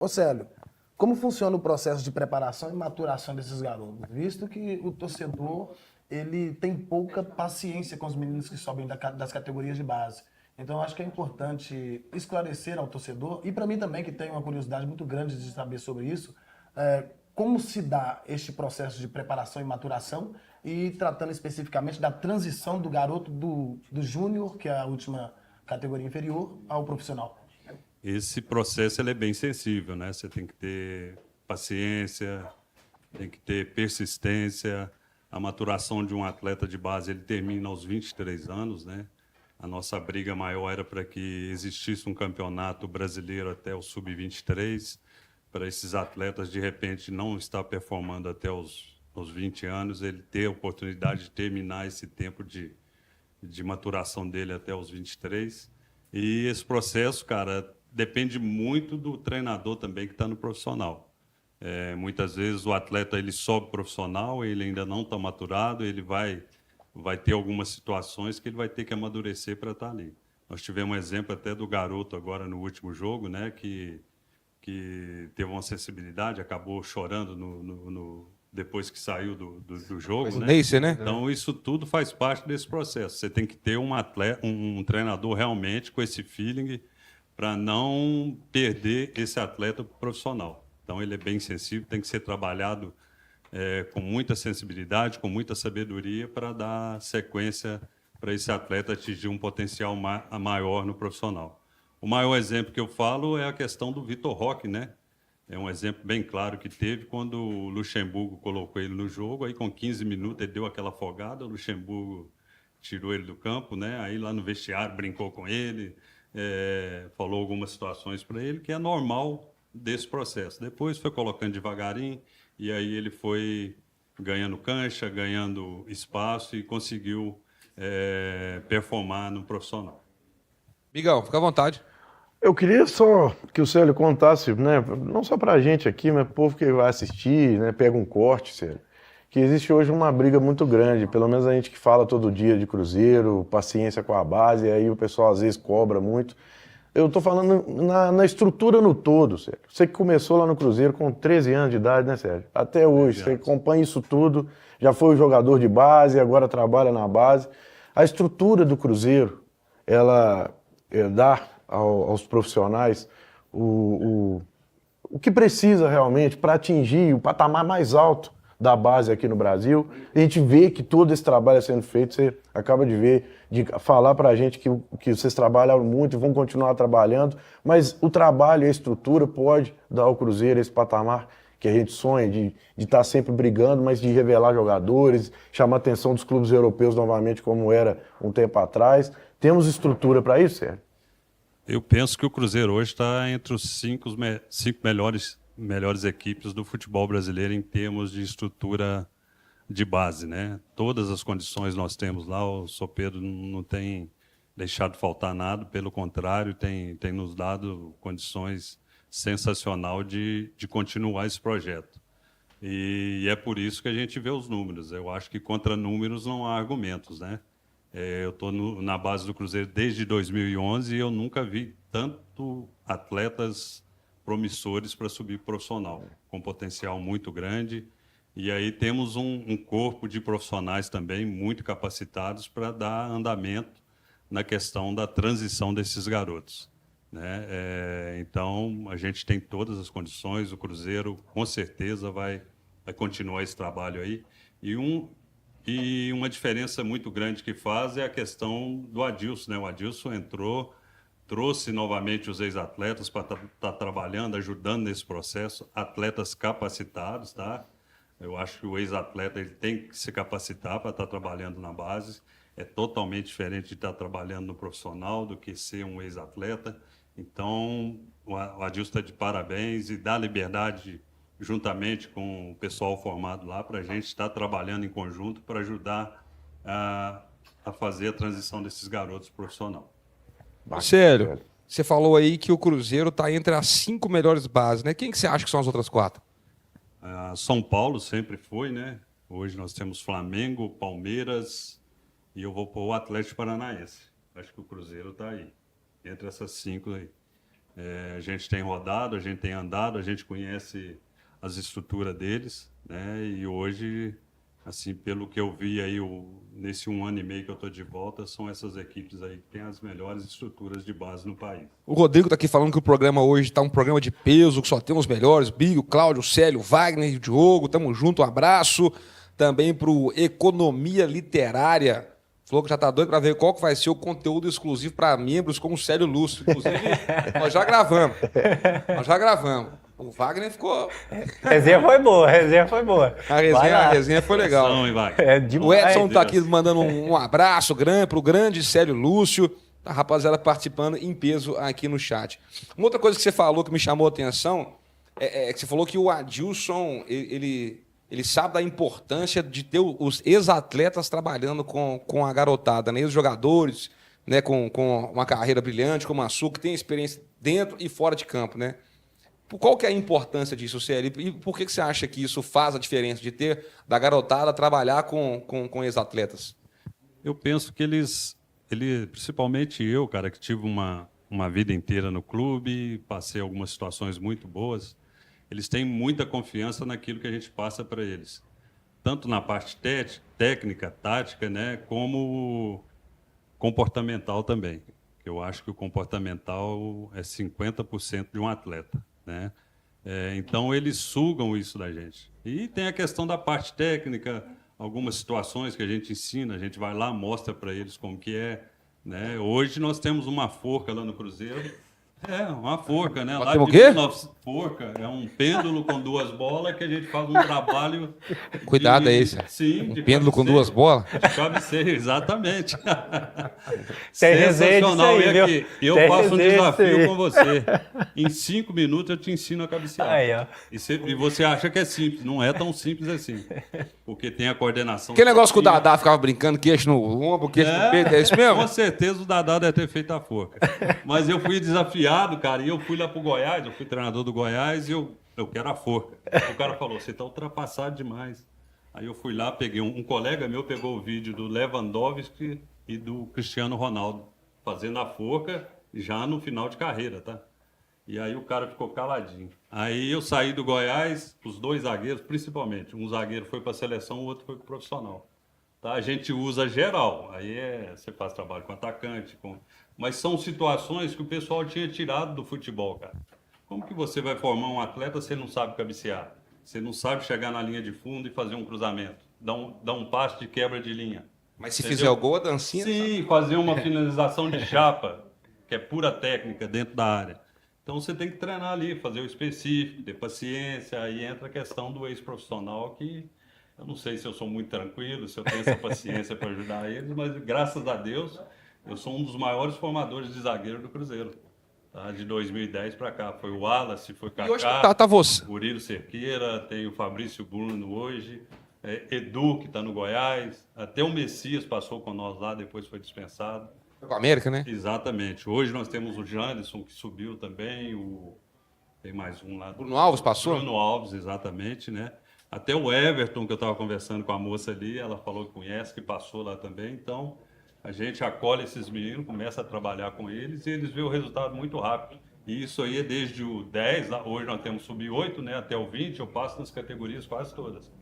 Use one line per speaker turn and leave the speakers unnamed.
Ô Célio, como funciona o processo de preparação e maturação desses garotos? Visto que o torcedor ele tem pouca paciência com os meninos que sobem das categorias de base. Então, eu acho que é importante esclarecer ao torcedor, e para mim também, que tenho uma curiosidade muito grande de saber sobre isso, como se dá este processo de preparação e maturação, e tratando especificamente da transição do garoto do júnior, que é a última categoria inferior, ao profissional.
Esse processo ele é bem sensível, né? Você tem que ter paciência, tem que ter persistência. A maturação de um atleta de base ele termina aos 23 anos, né? A nossa briga maior era para que existisse um campeonato brasileiro até o sub-23, para esses atletas de repente não estar performando até os 20 anos, ele ter a oportunidade de terminar esse tempo de maturação dele até os 23. E esse processo, cara, depende muito do treinador também que está no profissional. Muitas vezes o atleta ele sobe profissional, ele ainda não está maturado, ele vai ter algumas situações que ele vai ter que amadurecer para estar ali. Nós tivemos um exemplo até do garoto agora no último jogo, né, que teve uma sensibilidade, acabou chorando depois que saiu do jogo, né?
Neisser, né?
Então, isso tudo faz parte desse processo. Você tem que ter um treinador realmente com esse feeling para não perder esse atleta profissional. Então, ele é bem sensível, tem que ser trabalhado com muita sensibilidade, com muita sabedoria para dar sequência para esse atleta atingir um potencial maior no profissional. O maior exemplo que eu falo é a questão do Vitor Roque, né? É um exemplo bem claro que teve quando o Luxemburgo colocou ele no jogo, aí com 15 minutos ele deu aquela afogada, o Luxemburgo tirou ele do campo, né? Aí lá no vestiário brincou com ele, falou algumas situações para ele, que é normal desse processo. Depois foi colocando devagarinho, e aí ele foi ganhando cancha, ganhando espaço e conseguiu performar no profissional.
Migão, fica à vontade.
Eu queria só que o Célio contasse, né, não só pra gente aqui, mas pro povo que vai assistir, né, pega um corte, Célio, que existe hoje uma briga muito grande, pelo menos a gente que fala todo dia de Cruzeiro, paciência com a base, e aí o pessoal às vezes cobra muito. Eu tô falando na estrutura no todo, Sérgio. Você que começou lá no Cruzeiro com 13 anos de idade, né, Sérgio? Até hoje, você acompanha isso tudo, já foi jogador de base, agora trabalha na base. A estrutura do Cruzeiro, ela dá aos profissionais o que precisa realmente para atingir o patamar mais alto da base aqui no Brasil. A gente vê que todo esse trabalho é sendo feito, você acaba de ver, de falar para a gente que vocês trabalham muito e vão continuar trabalhando, mas o trabalho e a estrutura pode dar ao Cruzeiro esse patamar que a gente sonha de estar sempre brigando, mas de revelar jogadores, chamar a atenção dos clubes europeus novamente, como era um tempo atrás. Temos estrutura para isso, Sérgio?
Eu penso que o Cruzeiro hoje está entre os cinco melhores equipes do futebol brasileiro em termos de estrutura de base, né? Todas as condições nós temos lá, o Sopero não tem deixado faltar nada, pelo contrário, tem nos dado condições sensacional de continuar esse projeto. E é por isso que a gente vê os números. Eu acho que contra números não há argumentos, né? Eu estou na base do Cruzeiro desde 2011 e eu nunca vi tanto atletas promissores para subir profissional, com potencial muito grande. E aí temos um corpo de profissionais também muito capacitados para dar andamento na questão da transição desses garotos, né? Então, a gente tem todas as condições, o Cruzeiro com certeza vai continuar esse trabalho aí. E uma diferença muito grande que faz é a questão do Adilson, né? O Adilson entrou, trouxe novamente os ex-atletas para estar trabalhando, ajudando nesse processo, atletas capacitados, tá? Eu acho que o ex-atleta ele tem que se capacitar para estar trabalhando na base. É totalmente diferente de estar trabalhando no profissional do que ser um ex-atleta. Então, o Adilson está de parabéns e dá liberdade juntamente com o pessoal formado lá, para a gente estar trabalhando em conjunto para ajudar a fazer a transição desses garotos profissional.
Sério, você falou aí que o Cruzeiro está entre as 5 melhores bases, né? Quem que você acha que são as outras 4?
São Paulo sempre foi, né? Hoje nós temos Flamengo, Palmeiras e eu vou pôr o Atlético Paranaense. Acho que o Cruzeiro está aí, entre essas 5 aí. A gente tem rodado, a gente tem andado, a gente conhece as estruturas deles, né? E hoje, assim, pelo que eu vi aí nesse 1 ano e meio que eu estou de volta, são essas equipes aí que têm as melhores estruturas de base no país.
O Rodrigo está aqui falando que o programa hoje está um programa de peso, que só tem os melhores. Bigo, Cláudio, Célio, Wagner, Diogo, tamo junto, um abraço. Também para o Economia Literária. Falou que já está doido para ver qual que vai ser o conteúdo exclusivo para membros como o Célio Lúcio. Inclusive, nós já gravamos. O Wagner ficou...
Resenha foi boa,
A resenha foi legal.
Não, hein, Wagner?
É
O
demais.
Edson está aqui mandando um abraço grande para o grande Célio Lúcio. A rapaziada participando em peso aqui no chat. Uma outra coisa que você falou que me chamou a atenção é que você falou que o Adilson, ele sabe da importância de ter os ex-atletas trabalhando com a garotada, né? Ex-jogadores, né? com uma carreira brilhante, como a sua, que tem experiência dentro e fora de campo, né? Qual que é a importância disso, Célio? E por que você acha que isso faz a diferença de ter da garotada trabalhar com ex-atletas?
Eu penso que principalmente eu, cara, que tive uma vida inteira no clube, passei algumas situações muito boas, eles têm muita confiança naquilo que a gente passa para eles. Tanto na parte técnica, tática, né, como comportamental também. Eu acho que o comportamental é 50% de um atleta, né? Então, eles sugam isso da gente. E tem a questão da parte técnica, algumas situações que a gente ensina, a gente vai lá, mostra para eles como que é, né? Hoje nós temos uma forca lá no Cruzeiro. Uma forca, né? Lá
o quê?
Forca é um pêndulo com 2 bolas que a gente faz um trabalho.
Cuidado aí, Célio.
Sim,
Um pêndulo com 2 bolas?
De cabeceira, exatamente.
Tem resenha disso aí,
E aqui, eu
Tem
faço um
resenha disso
desafio
aí.
com você. Em 5 minutos eu te ensino a cabecear.
Aí, ó.
E você acha que é simples. Não é tão simples assim. Porque tem a coordenação.
Que negócio que o
certinha.
Dadá ficava brincando, queixo no ombro, queixo no peito, é isso mesmo?
Com certeza o Dadá deve ter feito a forca. Mas eu fui desafiado, cara, e eu fui lá pro Goiás, eu fui treinador do Goiás e eu quero a forca. O cara falou, você tá ultrapassado demais. Aí eu fui lá, peguei um colega meu, pegou o vídeo do Lewandowski e do Cristiano Ronaldo fazendo a forca já no final de carreira, tá? E aí o cara ficou caladinho. Aí eu saí do Goiás, os 2 zagueiros, principalmente. Um zagueiro foi para a seleção, o outro foi para o profissional. Tá? A gente usa geral. Aí você faz trabalho com atacante, mas são situações que o pessoal tinha tirado do futebol, cara. Como que você vai formar um atleta se você não sabe cabecear? Você não sabe chegar na linha de fundo e fazer um cruzamento? Dar um passe de quebra de linha.
Mas se
Entendeu?
fizer o gol, a dancinha...
Sim, fazer uma finalização de chapa, que é pura técnica dentro da área. Então você tem que treinar ali, fazer o específico, ter paciência. Aí entra a questão do ex-profissional, que eu não sei se eu sou muito tranquilo, se eu tenho essa paciência para ajudar eles, mas graças a Deus eu sou um dos maiores formadores de zagueiro do Cruzeiro. Tá? De 2010 para cá. Foi o Wallace, foi o
E hoje
Kaká,
tá você.
Murilo Cerqueira, tem o Fabrício Bruno hoje, Edu, que está no Goiás, até o Messias passou com nós lá, depois foi dispensado.
Com a América, né?
Exatamente. Hoje nós temos o Janderson, que subiu também, tem mais um lá.
Bruno Alves passou?
Bruno Alves, exatamente, né? Até o Everton, que eu estava conversando com a moça ali, ela falou que conhece, que passou lá também. Então, a gente acolhe esses meninos, começa a trabalhar com eles e eles veem o resultado muito rápido. E isso aí é desde o 10, hoje nós temos sub-8, né, até o 20, eu passo nas categorias quase todas.